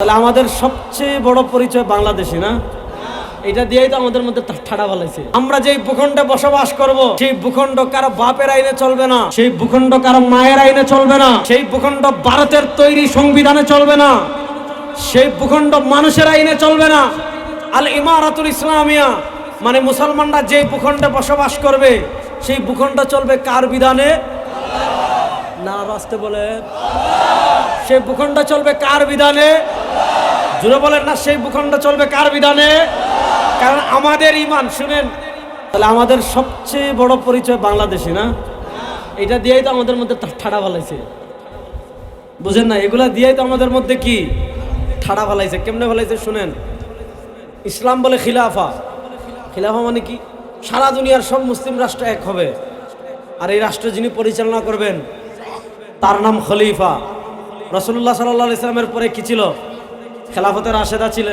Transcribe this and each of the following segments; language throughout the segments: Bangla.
তাহলে আমাদের সবচেয়ে বড় পরিচয় বাংলাদেশী না? এটা দিয়েই তো আমাদের মধ্যে ঠাড়া বালাইছে। আমরা যেই ভূখণ্ডে বসবাস করব, সেই ভূখণ্ড কারো বাপের আইনে চলবে না, সেই ভূখণ্ড কারো মায়ের আইনে চলবে না, সেই ভূখণ্ড ভারতের তৈরি সংবিধানে চলবে না, সেই ভূখণ্ড মানুষের আইনে চলবে না। আল ইমারাতুল ইসলামিয়া মানে মুসলমানরা যে ভূখণ্ডে বসবাস করবে সেই ভূখণ্ড চলবে কার বিধানে? না আসতে বলে সেই ভূখণ্ড চলবে কার বিধানে? জুড়ে বলেন না, সেই ভূখণ্ড চলবে কার বিধানে? কারণ আমাদের ঈমান, শুনেন, তাহলে আমাদের সবচেয়ে বড় পরিচয় বাংলাদেশী না? এটা দিয়েই তো আমাদের মধ্যে ঠাড়া বালাইছে, বুঝেন না? এগুলা দিয়েই তো আমাদের মধ্যে কি ঠাড়া বালাইছে। কেমনে বালাইছে শুনেন। ইসলাম বলে খিলাফা। খিলাফা মানে কি? সারা দুনিয়ার সব মুসলিম রাষ্ট্র এক হবে, আর এই রাষ্ট্র যিনি পরিচালনা করবেন তার নাম খলিফা। রাসূলুল্লাহ সাল্লাল্লাহু আলাইহি ওয়াসাল্লামের পরে কি ছিল? খেলাফতের রাশেদা ছিল,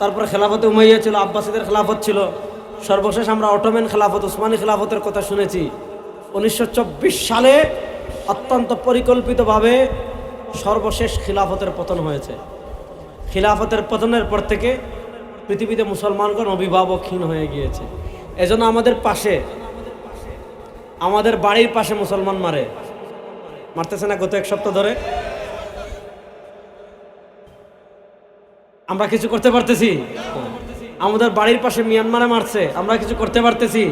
তারপরে খেলাফতে উমাইয়া ছিল, আব্বাসীদের খেলাফত ছিল, সর্বশেষ আমরা অটোম্যান খেলাফত, উসমানী খেলাফতের কথা শুনেছি। 1924 সালে অত্যন্ত পরিকল্পিতভাবে সর্বশেষ খিলাফতের পতন হয়েছে। খিলাফতের পতনের পর থেকে পৃথিবীতে মুসলমানগণ অভিভাবকহীন হয়ে গিয়েছে। এজন্য আমাদের পাশে, আমাদের বাড়ির পাশে মুসলমান মারতেছে না গত এক সপ্তাহ ধরে। আমরা কিছু করতে পারতেছি? আমাদের বাড়ির পাশে মিয়ানমারে মারছে, আমরা কিছু করতে পারতেছি?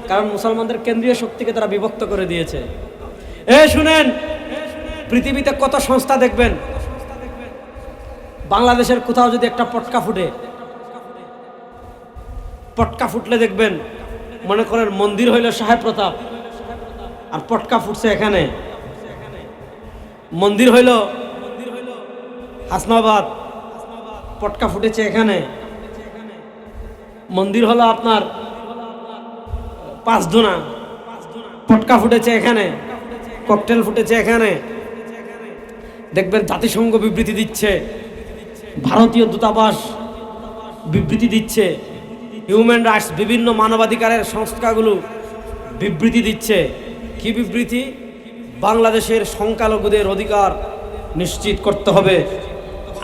কারণ মুসলমানদের কেন্দ্রীয় শক্তিকে তারা বিভক্ত করে দিয়েছে। শুনেন, পৃথিবীতে কত সংস্থা দেখবেন, বাংলাদেশের কোথাও যদি একটা পটকা ফুটলে দেখবেন, মনে করেন মন্দির হইল সাহেব প্রতাপ, আর পটকা ফুটছে এখানে। মন্দির হইল হাসনাবাদ, পটকা ফুটেছে এখানে। মন্দির হলো আপনার পাঁচদোনা, পটকা ফুটেছে এখানে, ককটেল ফুটেছে এখানে। দেখবেন জাতিসংঘ বিবৃতি দিচ্ছে, ভারতীয় দূতাবাস বিবৃতি দিচ্ছে, হিউম্যান রাইটস বিভিন্ন মানবাধিকারের সংস্থাগুলো বিবৃতি দিচ্ছে। কি বিবৃতি? বাংলাদেশের সংখ্যালঘুদের অধিকার নিশ্চিত করতে হবে।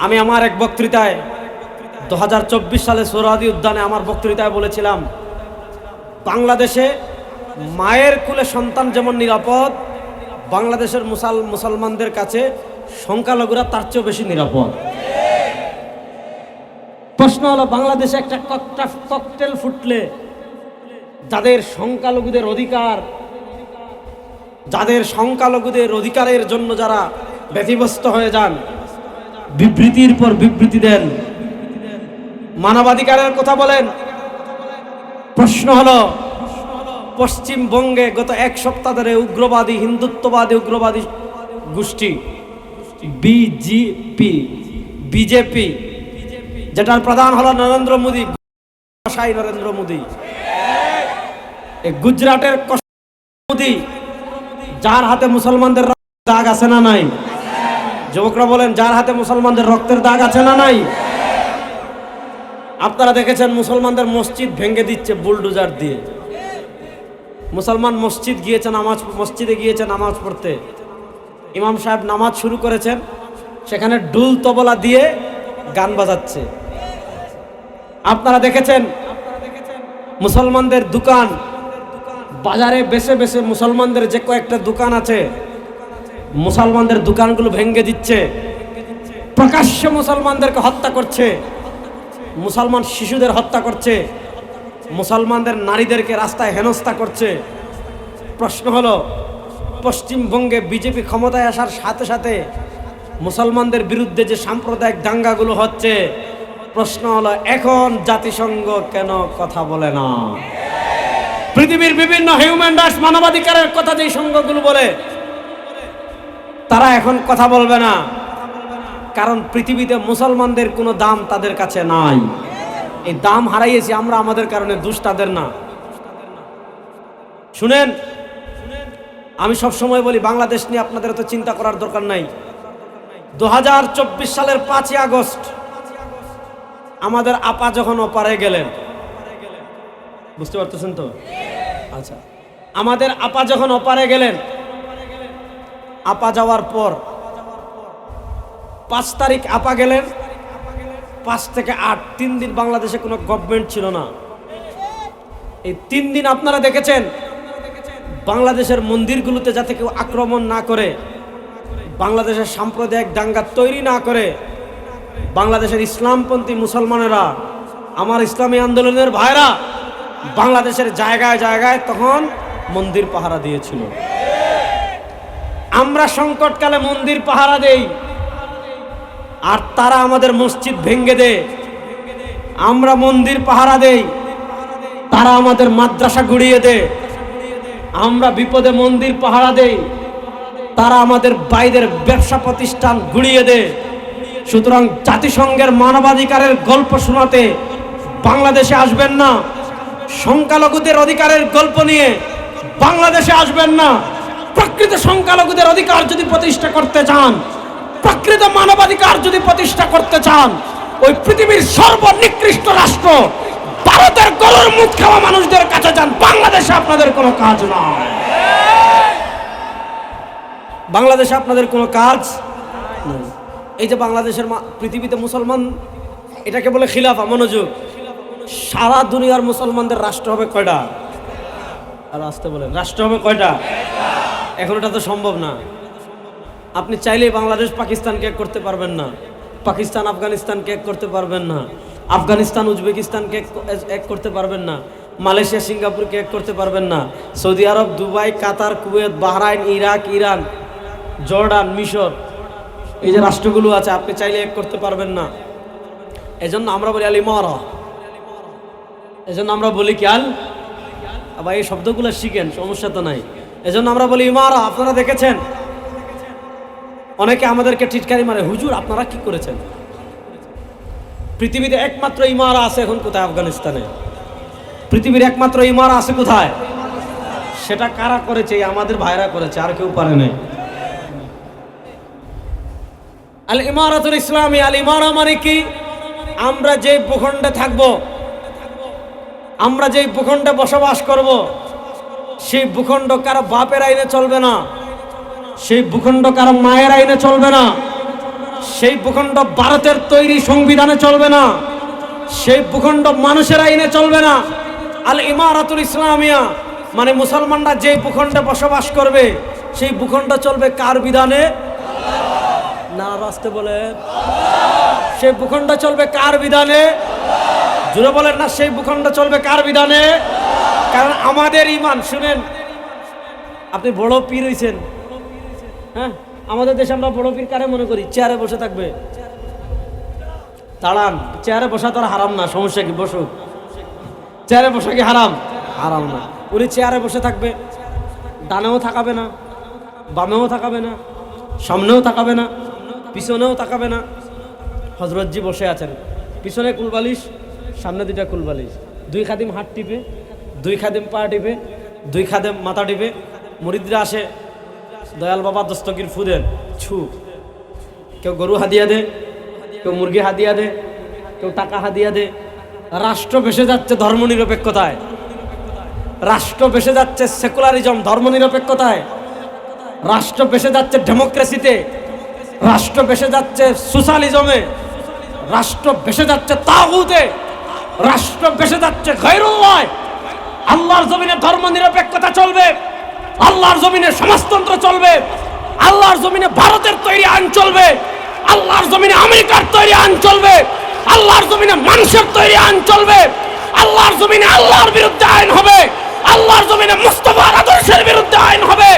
আমি আমার এক বক্তৃতায় 2024 সালে সোহরাওয়ার্দী উদ্যানে আমার বক্তৃতায় বলেছিলাম, বাংলাদেশে মায়ের কুলে সন্তান যেমন নিরাপদ, বাংলাদেশের মুসলমানদের কাছে সংখ্যালঘুরা তার চেয়েও বেশি নিরাপদ। প্রশ্ন হলো, বাংলাদেশে একটা ককটেল ফুটলে যাদের সংখ্যালঘুদের অধিকারের জন্য যারা ব্যতিব্যস্ত হয়ে যান, বিবৃতির পর বিবৃতি দেন, মানবাধিকারের কথা বলেন। প্রশ্ন হলো, পশ্চিমবঙ্গে গত এক সপ্তাহ ধরে উগ্রবাদী, হিন্দুত্ববাদী উগ্রবাদী গোষ্ঠী বিজেপি, যেটার প্রধান হলো নরেন্দ্র মোদী, এই গুজরাটের মোদী, যার হাতে মুসলমানদের দাগ আছে না নাই? যুবকরা বলেন, যার হাতে মুসলমানদের রক্তের দাগ আছে না নাই? আপনারা দেখেছেন মুসলমানদের মসজিদ ভেঙে দিচ্ছে বুলডোজার দিয়ে। মুসলমান মসজিদে গিয়েছে নামাজ পড়তে, ইমাম সাহেব নামাজ শুরু করেছেন, সেখানে ঢোল তবলা দিয়ে গান বাজাচ্ছে। আপনারা দেখেছেন মুসলমানদের দোকান, বাজারে বেছে বেছে মুসলমানদের যে কয়েকটা দোকান আছে, মুসলমানদের দোকানগুলো ভেঙে দিচ্ছে, প্রকাশ্যে মুসলমানদেরকে হত্যা করছে, মুসলমান শিশুদের হত্যা করছে, মুসলমানদের নারীদেরকে রাস্তায় হেনস্থা করছে। প্রশ্ন হলো, পশ্চিমবঙ্গে বিজেপি ক্ষমতায় আসার সাথে সাথে মুসলমানদের বিরুদ্ধে যে সাম্প্রদায়িক দাঙ্গাগুলো হচ্ছে, প্রশ্ন হলো, এখন জাতিসংঘ কেন কথা বলে না? পৃথিবীর বিভিন্ন হিউম্যান রাইটস মানবাধিকারের কথা যে সংঘগুলো বলে, তারা এখন কথা বলবে না। কারণ পৃথিবীতে মুসলমানদের কোনো দাম তাদের কাছে নাই। এই দাম হারাইয়েছি আমরা আমাদের কারণে, দোষ তাদের না। শুনেন, আমি সব সময় বলি, বাংলাদেশ নিয়ে আপনাদের তো চিন্তা করার দরকার নাই। 2024 সালের 5ই আগস্ট আমাদের আপা যখন ওপারে গেলেন, বুঝতে পারতেছেন তো? আচ্ছা, আমাদের আপা যখন ওপারে গেলেন, আপা যাওয়ার পর 5 তারিখ আপা গেলেন, 5 থেকে 8 3 দিন বাংলাদেশে কোনো গভর্নমেন্ট ছিল না। এই 3 দিন আপনারা দেখেছেন বাংলাদেশের মন্দিরগুলোতে যাতে কেউ আক্রমণ না করে, বাংলাদেশের সাম্প্রদায়িক দাঙ্গা তৈরি না করে, বাংলাদেশের ইসলামপন্থী মুসলমানেরা, আমার ইসলামী আন্দোলনের ভাইরা বাংলাদেশের জায়গায় জায়গায় তখন মন্দির পাহারা দিয়েছিল। আমরা সংকটকালে মন্দির পাহারা দেই আর তারা আমাদের মসজিদ ভেঙে দেয়। আমরা মন্দির পাহারা দেই, তারা আমাদের মাদ্রাসা গুড়িয়ে দেয়। আমরা বিপদে মন্দির পাহারা দেই, তারা আমাদের বাইরের ব্যবসা প্রতিষ্ঠান গুড়িয়ে দেয়। সুতরাং জাতিসংঘের মানবাধিকারের গল্প শোনাতে বাংলাদেশে আসবেন না। সংখ্যালঘুদের অধিকারের গল্প নিয়ে বাংলাদেশে আসবেন না। প্রকৃত সংখ্যালঘুদের অধিকার যদি প্রতিষ্ঠা করতে চান, প্রকৃত মানবাধিকার যদি প্রতিষ্ঠা করতে চান, ওই পৃথিবীর সর্বনিকৃষ্ট রাষ্ট্র ভারতের গরুর মুখ খাওয়া মানুষদের কাছে যান। বাংলাদেশে আপনাদের কোনো কাজ নয়। বাংলাদেশে আপনাদের কোনো কাজ নেই। এই যে বাংলাদেশের পৃথিবীতে মুসলমান, এটাকে বলে খিলাফা। মনোযোগ, সারা দুনিয়ার মুসলমানদের রাষ্ট্র হবে কয়টা? আর আসতে বলেন, রাষ্ট্র হবে কয়টা? এখন এটা তো সম্ভব না। আপনি চাইলেই বাংলাদেশ পাকিস্তানকে এক করতে পারবেন না, পাকিস্তান আফগানিস্তানকে এক করতে পারবেন না, আফগানিস্তান উজবেকিস্তানকে এক করতে পারবেন না, মালয়েশিয়া সিঙ্গাপুরকে এক করতে পারবেন না, Saudi Arab, Dubai, Qatar, Kuwait, Bahrain, Iraq, Iran, Jordan, মিশর, এই যে রাষ্ট্রগুলো আছে আপনি চাইলে এক করতে পারবেন না। এজন্য আমরা বলি আল ইমারা, এজন্য আমরা বলি কি আল, আবার এই শব্দগুলো শিখেন, সমস্যা তো নাই। এজন্য আমরা বলি ইমারা। আপনারা দেখেছেন অনেকে আমাদেরকে টিটকারি মারে, হুজুর আপনারা কি করেছেন? পৃথিবীতে একমাত্র ইমারা আছে এখন কোথায়? আফগানিস্তানে। পৃথিবীর একমাত্র ইমারা আছে কোথায়? সেটা কারা করেছে? আমাদের ভাইরা করেছে, আর কেউ পারে নাই। আল ইমারাতুল ইসলামী, আল ইমারা মানে কি? আমরা যে ভূখণ্ডে থাকব, আমরা যেই ভূখণ্ডে বসবাস করব, সেই ভূখণ্ড কারো বাপের আইনে চলবে না, সেই ভূখণ্ড কারো মায়ের আইনে চলবে না, সেই ভূখণ্ড ভারতের তৈরি সংবিধানে চলবে না, সেই ভূখণ্ড মানুষের আইনে চলবে না। আল ইমারাতুল ইসলামিয়া মানে মুসলমানরা যে ভূখণ্ডে বসবাস করবে সেই ভূখণ্ড চলবে কার বিধানে? না রাস্তে বলে, সেই ভূখণ্ড চলবে কার বিধানে? জুড়ে বলেন না, সেই ভূখণ্ড চলবে কার বিধানে? কারণ আমাদের ইমান, শুনেন, আপনি বড় পীর হইছেন, হ্যাঁ, আমাদের দেশে আমরা বড় পীর কারে মনে করি? চেয়ারে বসে থাকবে। দাঁড়ান, চেয়ারে বসা তো হারাম না, সমস্যা কি? বসুক। চেয়ারে বসা কি হারাম? হারাম না। উনি চেয়ারে বসে থাকবে, ডানেও থাকাবে না, বামেও থাকাবে না, সামনেও থাকাবে না, পিছনেও তাকাবে না। হযরতজি বসে আছেন, পিছনে কুলবালিশ, সামনে দুইটা কুলবালিশ, 2 খাদিম হাত টিপে, 2 খাদিম পা টিপে, 2 খাদিম মাথা টিপে। মুরিদরা আসে, দয়াল বাবা দস্তগীর ফু দেন, ছু। কেউ গরু হাদিয়া দে, কেউ মুরগি হাদিয়া দে, কেউ টাকা হাদিয়া দে। রাষ্ট্র ভেসে যাচ্ছে ধর্মনিরপেক্ষতায়, রাষ্ট্র ভেসে যাচ্ছে সেকুলারিজম, ধর্মনিরপেক্ষতায়, রাষ্ট্র ভেসে যাচ্ছে ডেমোক্রেসিতে, রাষ্ট্র ভেসে যাচ্ছে সোশ্যালিজমে, রাষ্ট্র ভেসে যাচ্ছে তাগুতে, রাষ্ট্র ভেসে যাচ্ছে গায়রুল্লাহ। আল্লাহর জমিনে ধর্মনিরপেক্ষতা চলবে, আল্লাহর জমিনে সমাজতন্ত্র চলবে, আল্লাহর জমিনে ভারতের তৈরি আইন চলবে, আল্লাহর জমিনে আমেরিকার তৈরি আইন চলবে, আল্লাহর জমিনে মানুষের তৈরি আইন চলবে, আল্লাহর জমিনে আল্লাহর বিরুদ্ধে আইন হবে, আল্লাহর জমিনে মুস্তাফার আদর্শের বিরুদ্ধে আইন হবে,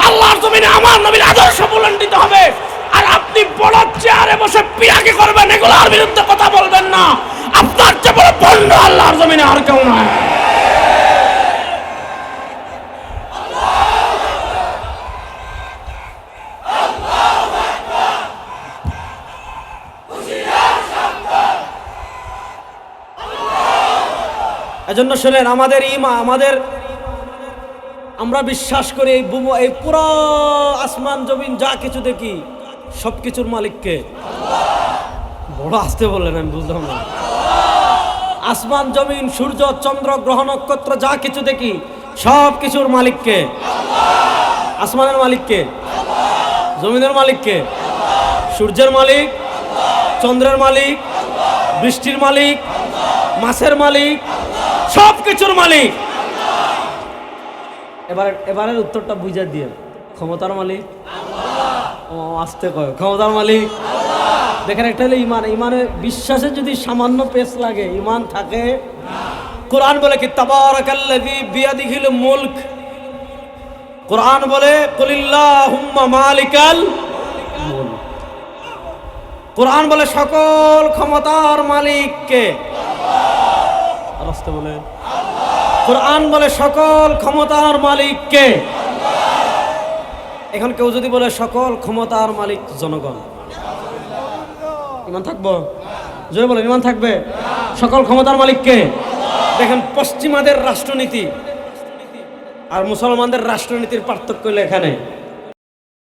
আল্লাহর জমিনে আমার নবীর আদর্শ বুলন্দিত হবে। আর আপনি বড় চেয়ারে বসে পিয়াকি করবেন, এগুলোর বিরুদ্ধে কথা বলবেন না। আপনার চেয়ে বড় ভণ্ড আল্লাহর জমিনে আর কেউ নয়। এজন্য শুনেন, আমরা বিশ্বাস করি এই পুরো আসমান জমিন যা কিছু দেখি সব কিছুর মালিককে। বড় আসতে বললেন, আমি বুঝলাম না। আসমান জমিন সূর্য চন্দ্র গ্রহ নক্ষত্র যা কিছু দেখি সব কিছুর মালিককে। আসমানের মালিককে, জমিনের মালিককে, সূর্যের মালিক, চন্দ্রের মালিক, বৃষ্টির মালিক, মাছের মালিক, সব কিছুর মালিক। এবারের উত্তরটা বুঝা দিয়ে, ক্ষমতার মালিক। ও আসতে কয়, ক্ষমতার মালিক। দেখেন, একটা হলো ইমান। ইমানে বিশ্বাসে যদি সামান্য পেশ লাগে, ইমান থাকে। কোরআন বলে কি, তাবারাকাল্লাযী বিয়াদিহিল মুলক। কোরআন বলে কুলিল্লাহুম্মা মালিকাল মুলক। কোরআন বলে সকল ক্ষমতার মালিক কে? আল্লাহ বলে। কোরআন বলে সকল ক্ষমতার মালিক কে? এখন কেউ যদি বলে সকল ক্ষমতার মালিক জনগণ, ইমান থাকবো? জোরে বলেন, ইমান থাকবে? সকল ক্ষমতার মালিক কে? দেখেন, পশ্চিমাদের রাষ্ট্রনীতি আর মুসলমানদের রাষ্ট্রনীতির পার্থক্য হলো এখানে।